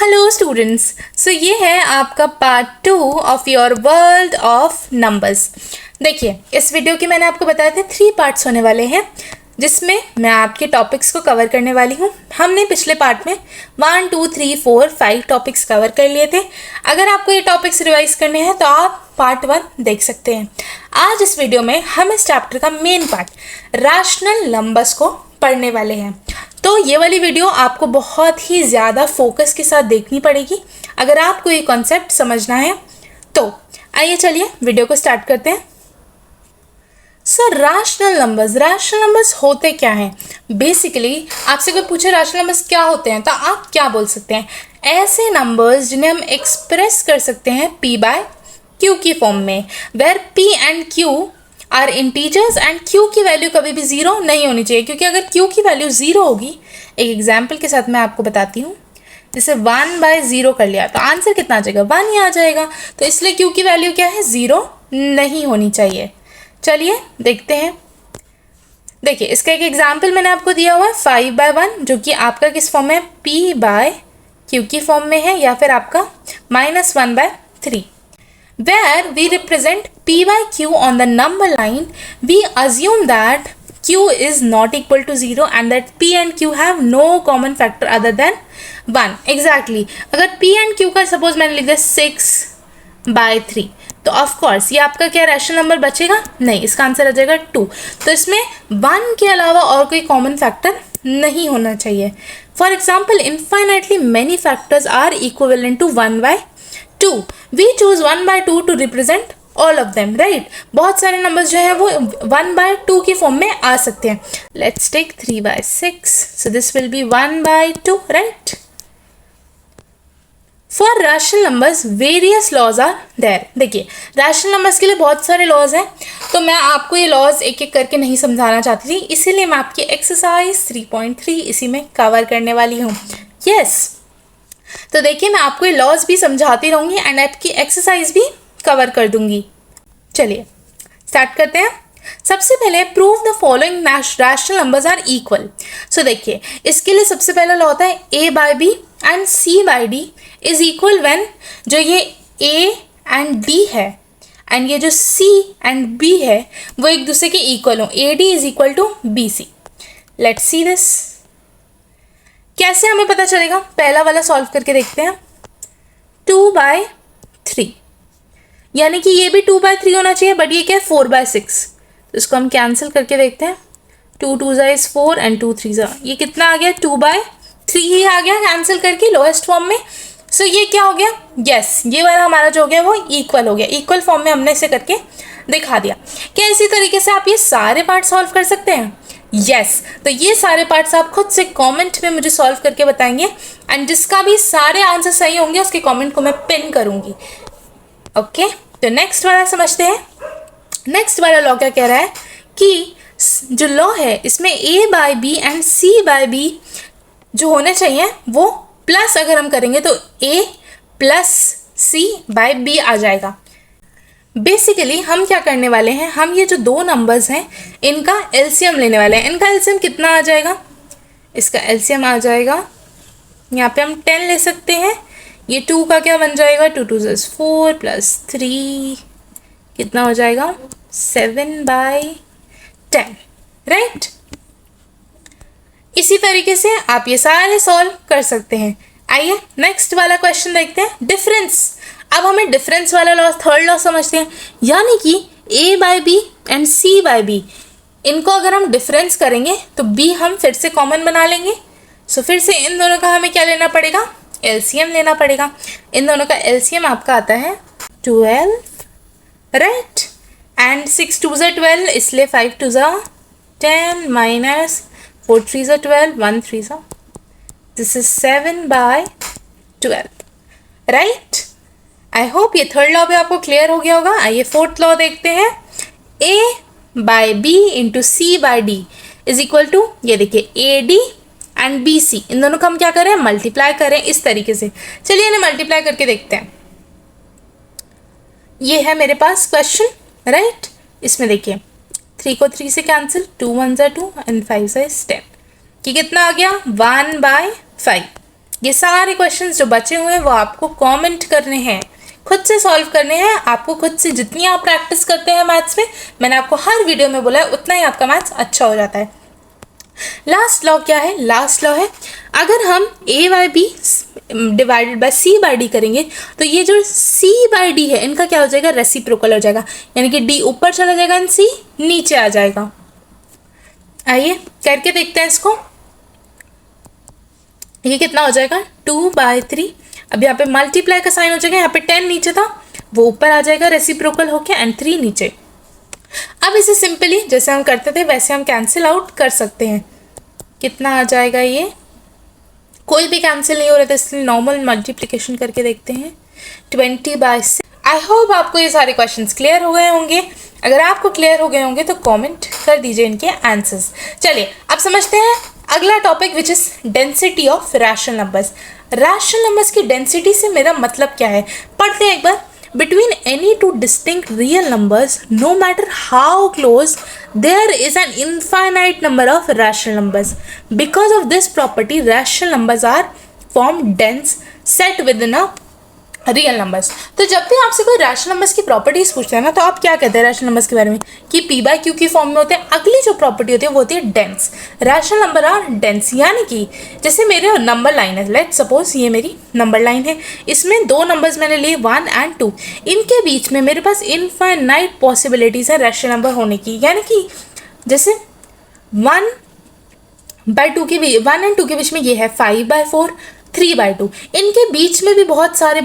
Hello students, सो ये है आपका part 2 of your world of numbers. देखिए, इस वीडियो के मैंने आपको बताया था 3 पार्ट्स होने वाले हैं, जिसमें मैं आपके टॉपिक्स को कवर करने वाली हूँ। हमने पिछले पार्ट में 1 2 3 4 5 टॉपिक्स कवर कर लिए थे। अगर आपको ये टॉपिक्स रिवाइज करने हैं तो आप पार्ट 1 देख सकते हैं। आज इस वीडियो में हम इस चैप्टर का मेन पार्ट रैशनल नंबर्स को पढ़ने वाले हैं। तो ये वाली वीडियो आपको बहुत ही ज़्यादा फोकस के साथ देखनी पड़ेगी अगर आपको ये कॉन्सेप्ट समझना है। तो आइए चलिए वीडियो को स्टार्ट करते हैं। सर, रैशनल नंबर्स होते क्या हैं? बेसिकली आपसे कोई पूछे रैशनल नंबर्स क्या होते हैं तो आप क्या बोल सकते हैं? ऐसे नंबर्स जिन्हें हम एक्सप्रेस कर सकते हैं p बाय q की फॉर्म में, where p and q are integers and q की वैल्यू कभी भी ज़ीरो नहीं होनी चाहिए, क्योंकि अगर q की वैल्यू ज़ीरो होगी, एक एग्जाम्पल के साथ मैं आपको बताती हूँ। जैसे 1/0 कर लिया तो आंसर कितना आ जाएगा? 1 ही आ जाएगा। तो इसलिए q की वैल्यू क्या है? ज़ीरो नहीं होनी चाहिए। चलिए देखते हैं। देखिए, इसका एक एग्जाम्पल मैंने आपको दिया हुआ है 5/1, जो कि आपका किस फॉर्म में? p बाय q की फॉर्म में है, या फिर आपका -1/3। Where we represent p by q on the number line, we assume that q is not equal to 0 and that p and q have no common factor other than 1. Exactly. अगर p and q का suppose मैंने लिख दिया 6/3, तो of course ये आपका क्या rational number बचेगा? नहीं, इसका आंसर आ जाएगा 2। तो इसमें 1 के अलावा और कोई कॉमन फैक्टर नहीं होना चाहिए। For example, infinitely many factors are equivalent to 1/2. We choose 1/2 to represent all of them, right? बहुत सारे नंबर्स जो है वो 1/2 की फॉर्म में आ सकते हैं। Let's take 3/6. So this will be 1/2, right? For rational numbers, various laws are there. देखिए, रैशनल नंबर्स के लिए बहुत सारे लॉज हैं, तो मैं आपको ये लॉज एक एक करके नहीं समझाना चाहती थी, इसीलिए मैं आपकी एक्सरसाइज 3.3 इसी में कवर करने वाली हूँ। यस, तो देखिए, मैं आपको ये लॉज भी समझाती रहूँगी एंड आपकी एक्सरसाइज भी कवर कर दूँगी। चलिए स्टार्ट करते हैं। सबसे पहले prove the following rational numbers are equal. So देखिए, इसके लिए सबसे पहला लॉ होता है a/b and c/d is equal when जो ये a एंड d है एंड ये जो c एंड b है वो एक दूसरे के इक्वल हो। ad is equal to bc। Let's see this. कैसे हमें पता चलेगा? पहला वाला सॉल्व करके देखते हैं। 2/3, यानी कि ये भी 2/3 होना चाहिए, बट ये क्या है? 4/6। तो इसको हम कैंसिल करके देखते हैं। 2 2 इज 4 एंड 2 3 ये कितना आ गया? 2/3 ही आ गया कैंसिल करके लोएस्ट फॉर्म में। सो ये क्या हो गया? यस, ये वाला हमारा जो हो गया वो इक्वल हो गया। इक्वल फॉर्म में हमने इसे करके दिखा दिया। क्या इसी तरीके से आप ये सारे पार्ट सॉल्व कर सकते हैं? यस, तो ये सारे पार्ट्स आप खुद से कमेंट में मुझे सॉल्व करके बताएंगे एंड जिसका भी सारे आंसर सही होंगे उसके कमेंट को मैं पिन करूंगी। ओके, तो नेक्स्ट वाला समझते हैं। नेक्स्ट वाला लॉ क्या कह रहा है कि जो लॉ है इसमें a/b एंड c/b जो होने चाहिए वो प्लस अगर हम करेंगे तो a + c/b आ जाएगा। बेसिकली हम क्या करने वाले हैं, हम ये जो दो नंबर्स हैं इनका एलसीएम लेने वाले हैं। इनका एलसीएम कितना आ जाएगा? इसका एलसीएम आ जाएगा, यहाँ पे हम 10 ले सकते हैं। ये 2 का क्या बन जाएगा? 2 2 इज 4 + 3 कितना हो जाएगा? 7/10, राइट? इसी तरीके से आप ये सारे सॉल्व कर सकते हैं। आइए नेक्स्ट वाला क्वेश्चन देखते हैं। डिफरेंस। अब हमें डिफरेंस वाला लॉ, थर्ड लॉ समझते हैं, यानी कि a/b एंड c/b इनको अगर हम डिफरेंस करेंगे तो b हम फिर से कॉमन बना लेंगे। सो फिर से इन दोनों का हमें क्या लेना पड़ेगा? एलसीएम लेना पड़ेगा। इन दोनों का एलसीएम आपका आता है 12, राइट? एंड 6 2 = 12, इसलिए 5 2 = 10 - 4 3 = 12, 1 3 = this is 7/12, right? I hope ये थर्ड लॉ भी आपको क्लियर हो गया होगा। आइए फोर्थ लॉ देखते हैं। a/b × c/d is equal to, ये देखिए, ad एंड bc, इन दोनों का हम क्या करें? मल्टीप्लाई करें इस तरीके से। चलिए इन्हें मल्टीप्लाई करके देखते हैं। ये है मेरे पास क्वेश्चन, राइट? इसमें देखिए 3 को 3 से कैंसिल, 2 1 = 2 एंड 5 = 10, कि कितना आ गया? 1/5। ये सारे क्वेश्चंस जो बचे हुए हैं वो आपको कमेंट करने हैं, खुद से सॉल्व करने हैं आपको, खुद से। जितनी आप प्रैक्टिस करते हैं मैथ्स में, मैंने आपको हर वीडियो में बोला है, उतना ही आपका मैथ्स अच्छा हो जाता है। लास्ट लॉ क्या है? लास्ट लॉ है अगर हम a by b divided by c by d करेंगे तो ये जो c बाई डी है इनका क्या हो जाएगा? रेसिप्रोकल हो जाएगा, यानी कि d ऊपर चला जाएगा एंड c नीचे आ जाएगा। आइए करके देखते हैं इसको। ये कितना हो जाएगा? 2/3। अब यहाँ पे मल्टीप्लाई का साइन हो जाएगा, यहाँ पे 10 नीचे था वो ऊपर आ जाएगा रेसिप्रोकल होके एंड 3 नीचे। अब इसे सिंपली जैसे हम करते थे वैसे हम कैंसिल आउट कर सकते हैं। कितना आ जाएगा? ये कोई भी कैंसिल नहीं हो रहा था इसलिए नॉर्मल मल्टीप्लिकेशन करके देखते हैं। 20/6। आई होप आपको ये सारे क्वेश्चंस क्लियर हो गए होंगे। अगर आपको क्लियर हो गए होंगे तो कमेंट कर दीजिए इनके आंसर्स। चलिए अब समझते हैं अगला topic which is density of rational numbers. Rational numbers की डेंसिटी से मेरा मतलब क्या है, पढ़ते हैं एक बार। Between any two distinct real numbers, no matter how close, there is an infinite number of rational numbers. Because of this property, rational numbers are formed dense set within a real numbers. तो जब भी आपसे कोई rational numbers की properties पूछते हैं ना तो आप क्या कहते हैं रैशनल नंबर्स के बारे में? कि p बाई क्यू की फॉर्म में होते हैं। अगली जो प्रॉपर्टी होती है वो होती है dense. Rational number are dense, यानी कि जैसे मेरे नंबर लाइन है, लेट्स सपोज ये मेरी नंबर लाइन है, इसमें दो नंबर्स मैंने लिए 1 और 2, इनके बीच में मेरे पास इनफाइनाइट पॉसिबिलिटीज है रैशनल नंबर होने की। यानी कि जैसे 1/2 के 1 और 2 के बीच में ये है 5/4, 3/2, इनके बीच में भी बहुत सारे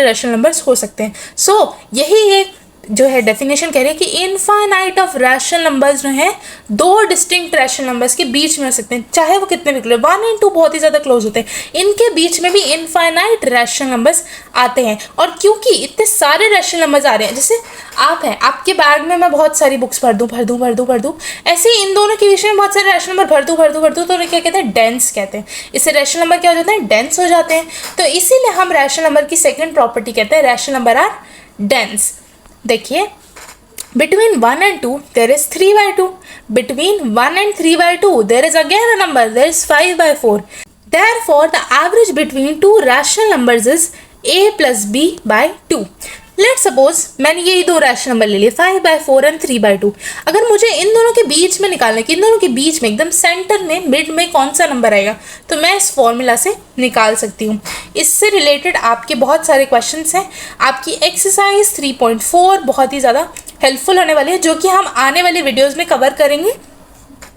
रैशनल नंबर्स हो सकते हैं। सो यही एक जो है डेफिनेशन कह रही है कि इनफाइनाइट ऑफ रैशनल नंबर्स जो है दो डिस्टिंक्ट रैशनल नंबर्स के बीच में हो सकते हैं, चाहे वो कितने भी क्लोज। 1 और 2 बहुत ही ज़्यादा क्लोज होते हैं, इनके बीच में भी इनफाइनाइट रैशनल नंबर्स आते हैं। और क्योंकि इतने सारे रैशनल नंबर्स आ रहे हैं, जैसे आप हैं, आपके बैग में मैं बहुत सारी बुक्स भर दूँ, ऐसे ही इन दोनों के बीच में बहुत सारे रैशनल नंबर भर दूँ तो क्या कहते हैं? डेंस कहते हैं। इससे रैशनल नंबर क्या हो जाते हैं? डेंस हो जाते हैं। तो इसीलिए हम रैशनल नंबर की सेकेंड प्रॉपर्टी कहते हैं रैशनल नंबर आर डेंस। देखिए between 1 and 2 there is 3/2, between 1 and 3/2 there is again a number, there is 5/4. Therefore the average between two rational numbers is a plus b by 2. Let suppose मैंने ये दो rational number ले लिए 5/4 and 3/2। अगर मुझे इन दोनों के बीच में निकालना है कि इन दोनों के बीच में एकदम सेंटर में मिड में कौन सा नंबर आएगा, तो मैं इस फॉर्मूला से निकाल सकती हूँ। इससे रिलेटेड आपके बहुत सारे क्वेश्चंस हैं। आपकी एक्सरसाइज 3.4 बहुत ही ज़्यादा हेल्पफुल होने वाली है, जो कि हम आने वाली वीडियोज़ में कवर करेंगे।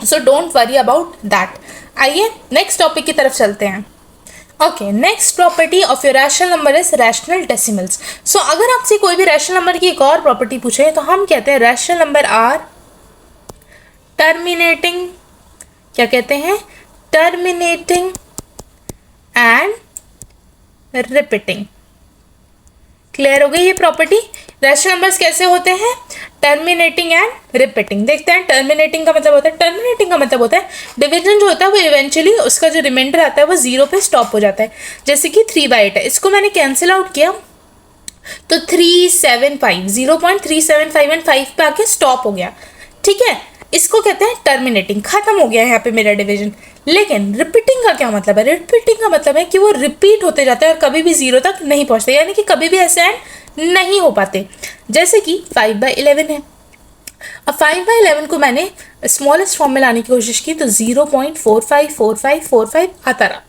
So don't worry about that. आइए नेक्स्ट टॉपिक की तरफ चलते हैं। Okay, next property of your rational number is rational decimals. So अगर आपसे कोई भी रैशनल नंबर की एक और प्रॉपर्टी पूछे तो हम कहते हैं रैशनल नंबर आर टर्मिनेटिंग, क्या कहते हैं? Terminating and repeating. क्लियर हो गई ये प्रॉपर्टी? रैशनल नंबर्स कैसे होते हैं? Terminating and repeating. देखते हैं टर्मिनेटिंग का मतलब होता है डिवीजन जो होता है वो इवेंचुअली उसका जो रिमाइंडर आता है वो 0 पे स्टॉप हो जाता है। जैसे कि 3/8 है, इसको मैंने कैंसिल आउट किया तो 375 0.375 एंड 5 पे आके स्टॉप हो गया। ठीक है, इसको कहते हैं टर्मिनेटिंग, खत्म हो गया यहाँ पे मेरा डिवीजन। लेकिन रिपीटिंग का क्या मतलब है? रिपीटिंग का मतलब है कि वो रिपीट होते जाते हैं और कभी भी 0 तक नहीं पहुँचते, यानी कि कभी भी ऐसे एंड नहीं हो पाते। जैसे कि 5/11 है, अब 5/11 को मैंने स्मॉलेस्ट फॉर्म में लाने की कोशिश की तो 0.454545 आता रहा,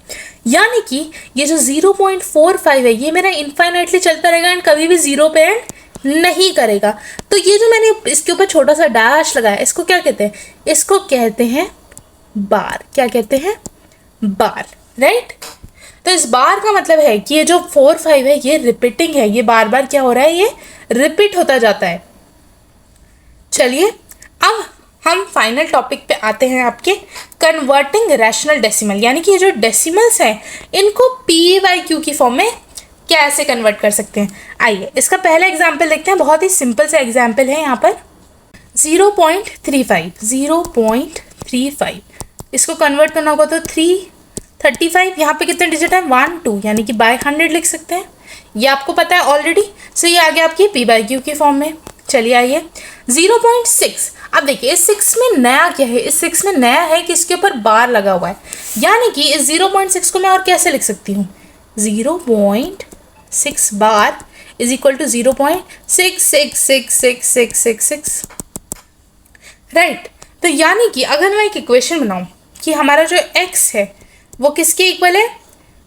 यानी कि ये जो 0.45 है ये मेरा इनफाइनाइटली चलता रहेगा एंड कभी भी 0 पे एंड नहीं करेगा। तो ये जो मैंने इसके ऊपर छोटा सा डैश लगाया, इसको क्या कहते हैं? इसको कहते हैं बार। क्या कहते हैं? बार, राइट? तो इस बार का मतलब है कि ये जो 4-5 है ये रिपीटिंग है, ये बार बार क्या हो रहा है? ये रिपीट होता जाता है। चलिए अब हम फाइनल टॉपिक पे आते हैं, आपके कन्वर्टिंग रैशनल डेसिमल, यानी कि ये जो डेसिमल्स हैं इनको p/q की फॉर्म में कैसे कन्वर्ट कर सकते हैं। आइए इसका पहला एग्जाम्पल देखते हैं। बहुत ही सिंपल सा एग्जाम्पल है यहाँ पर 0.35 इसको कन्वर्ट करना होगा तो 335। यहाँ पे कितने डिजिट है? 1 2, यानी कि बाय 100 लिख सकते हैं, ये आपको पता है ऑलरेडी। सो ये आ गया आपकी p/q की फॉर्म में। चलिए आइए 0.6। अब देखिए इस 6 में नया क्या है? इस 6 में नया है कि इसके ऊपर बार लगा हुआ है, यानी कि इस 0.6 को मैं और कैसे लिख सकती हूँ? 0.6 bar is equal to 0.666666, right. तो यानी कि अगर मैं एक इक्वेशन बनाऊं कि हमारा जो x है वो किसके इक्वल है,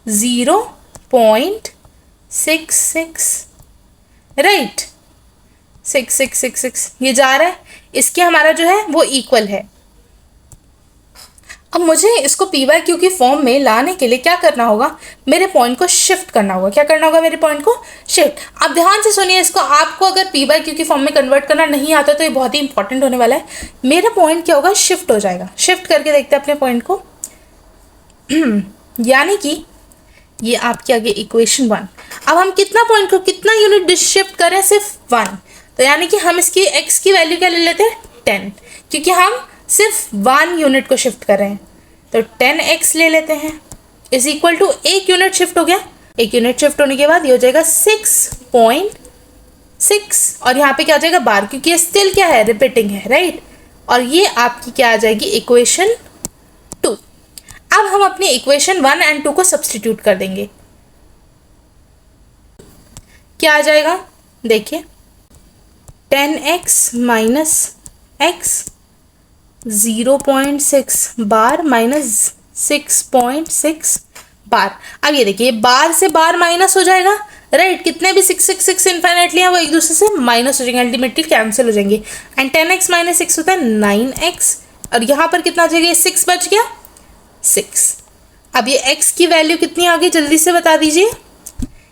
0.66, राइट, 6666 ये जा रहा है, इसके हमारा जो है वो इक्वल है। अब मुझे इसको पी बाई क्यू की फॉर्म में लाने के लिए क्या करना होगा, मेरे पॉइंट को शिफ्ट करना होगा। क्या करना होगा, मेरे पॉइंट को शिफ्ट। अब ध्यान से सुनिए इसको, आपको अगर पी बाई क्यू की फॉर्म में कन्वर्ट करना नहीं आता तो ये बहुत ही इंपॉर्टेंट होने वाला है। मेरा पॉइंट क्या होगा, शिफ्ट हो जाएगा। शिफ्ट करके देखते हैं अपने पॉइंट को यानी कि ये आपके आगे इक्वेशन 1। अब हम कितना पॉइंट को कितना यूनिट शिफ्ट करें, सिर्फ 1। तो यानी कि हम इसकी x की वैल्यू क्या ले लेते हैं, 10, क्योंकि हम सिर्फ 1 यूनिट को शिफ्ट कर रहे हैं। तो 10x ले लेते हैं is equal to 1 unit shift हो गया। 1 यूनिट शिफ्ट होने के बाद ये हो जाएगा 6.6 और यहाँ पे क्या आ जाएगा, बार, क्योंकि ये स्टिल क्या है, रिपीटिंग है, राइट। और ये आपकी क्या आ जाएगी, इक्वेशन 2। अब हम अपनी इक्वेशन 1 और 2 को सब्स्टिट्यूट कर देंगे। क्या आ जाएगा, देखिए 10x माइनस x 0.6 बार माइनस 6.6 बार। अब ये देखिए बार से बार माइनस हो जाएगा, राइट। कितने भी 666 इन्फाइनाइटली हैं वो एक दूसरे से माइनस हो जाएंगे, अल्टीमेटली कैंसिल हो जाएंगे। एंड 10x माइनस 6 होता है 9x और यहाँ पर कितना आ जाएगा, 6 बच गया 6। अब ये x की वैल्यू कितनी आ गई, जल्दी से बता दीजिए।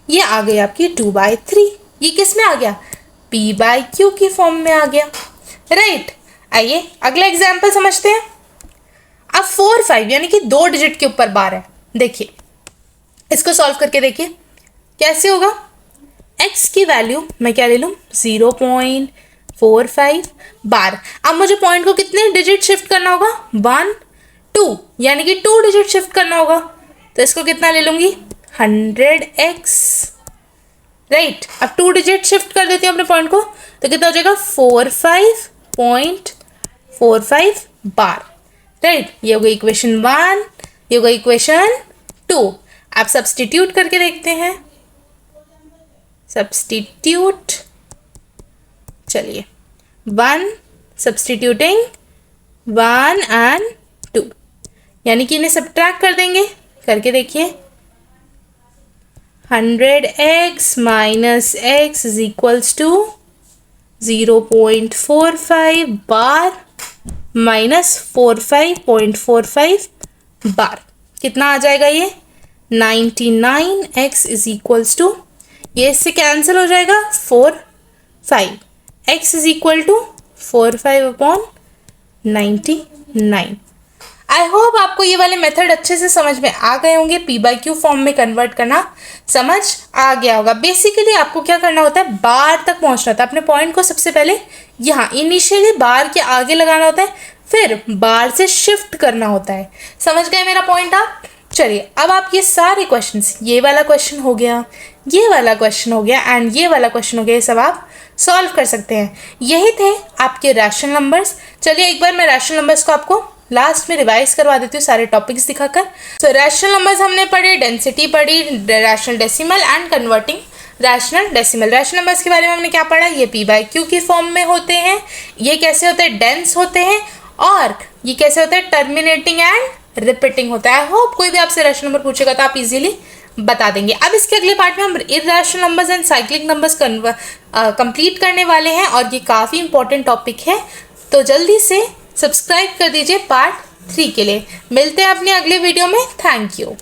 ये आ गई आपकी 2/3। ये किस में आ गया, p बाई क्यू की फॉर्म में आ गया, राइट। आइए अगला एग्जाम्पल समझते हैं। अब 4 5 यानी कि 2 डिजिट के ऊपर बार है। देखिए इसको सॉल्व करके देखिए कैसे होगा। x की वैल्यू मैं क्या ले लूँ, 0.45 बार। अब मुझे पॉइंट को कितने डिजिट शिफ्ट करना होगा, 1 2, यानी कि 2 डिजिट शिफ्ट करना होगा। तो इसको कितना ले लूँगी, 100x, राइट। अब 2 डिजिट शिफ्ट कर देती हूँ अपने पॉइंट को, तो कितना हो जाएगा 45.45 बार, राइट। ये हो गई इक्वेशन 1, ये हो गई इक्वेशन 2। आप सब्स्टिट्यूट करके देखते हैं, सब्स्टिट्यूट, चलिए 1 सब्स्टिट्यूटिंग 1 and 2, यानी कि इन्हें सब्ट्रैक्ट कर देंगे। करके देखिए 100x minus x is equals to 0.45 bar minus 45.45 bar. कितना आ जाएगा ये, 99x इज इक्वल्स टू, ये इससे कैंसिल हो जाएगा 45, x is equal to 45/99। I hope आपको ये वाले मेथड अच्छे से समझ में आ गए होंगे। पी बाई क्यू फॉर्म में कन्वर्ट करना समझ आ गया होगा। बेसिकली आपको क्या करना होता है, बार तक पहुंचना होता है। अपने पॉइंट को सबसे पहले यहाँ इनिशियली बार के आगे लगाना होता है, फिर बार से शिफ्ट करना होता है। समझ गए मेरा पॉइंट आप? चलिए अब आप ये सारे क्वेश्चंस, ये वाला क्वेश्चन हो गया, ये वाला क्वेश्चन हो गया एंड ये वाला क्वेश्चन हो गया, ये सब आप सॉल्व कर सकते हैं। यही थे आपके रैशनल नंबर्स। चलिए एक बार मैं रैशनल नंबर्स को आपको लास्ट में रिवाइज करवा देती हूँ सारे टॉपिक्स दिखाकर। सो रैशनल नंबर्स हमने पढ़े, डेंसिटी पढ़ी, rational decimal and converting rational decimal. Rational numbers के बारे में हमने क्या पढ़ा, ये पी बाई क्यू की फॉर्म में होते हैं, ये कैसे होते हैं, डेंस होते हैं, और ये कैसे होता है, टर्मिनेटिंग एंड रिपीटिंग होता है। आई होप कोई भी आपसे रैशनल नंबर पूछेगा तो आप इजीली बता देंगे। अब इसके अगले पार्ट में हम irrational numbers and cyclic numbers complete करने वाले हैं और ये काफ़ी इंपॉर्टेंट टॉपिक है, तो जल्दी से सब्सक्राइब कर दीजिए पार्ट 3 के लिए। मिलते हैं अपने अगले वीडियो में। Thank you.